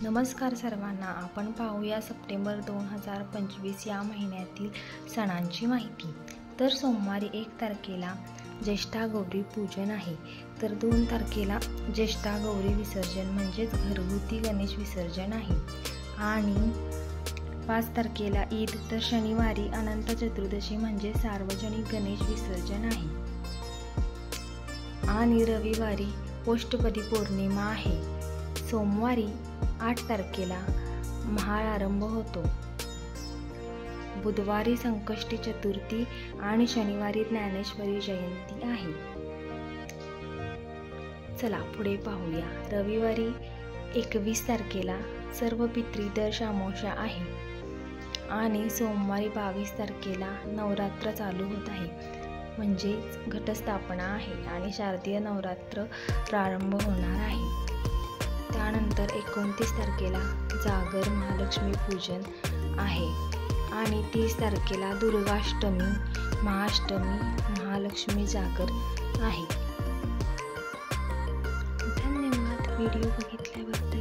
नमस्कार सर्वांना. आपण पाहूया सप्टेंबर 2025 या महिन्यातील सणांची माहिती. तर सोमवारी 1 तारखेला ज्येष्ठा गौरी पूजन आहे. तर 2 तारखेला ज्येष्ठा गौरी विसर्जन म्हणजेच घरगुती गणेश विसर्जन आहे. आणि 5 तारखेला ईद. तर शनिवारी अनंत चतुर्दशी म्हणजे सार्वजनिक गणेश विसर्जन आहे. आणि रविवारी पोष्टपदी पौर्णिमा आहे. सोमवारी 8 तारखेला महाआरंभ होतो. बुधवारी संकष्टी चतुर्थी आणि शनिवारी ज्ञानेश्वरी जयंती आहे. चला पुढे पाहूया. रविवारी 21 तारखेला सर्व पितृदर्श अमावस्या आहे. आणि सोमवारी 22 तारखेला नवरात्र चालू होत आहे, म्हणजेच घटस्थापना आहे आणि शारदीय नवरात्र प्रारंभ होणार आहे. त्यानंतर 29 तारखेला जागर महालक्ष्मी पूजन आहे. आणि 30 तारखेला दुर्गाष्टमी, महाअष्टमी, महालक्ष्मी जागर आहे. धन्यवाद व्हिडिओ बघितल्याबद्दल.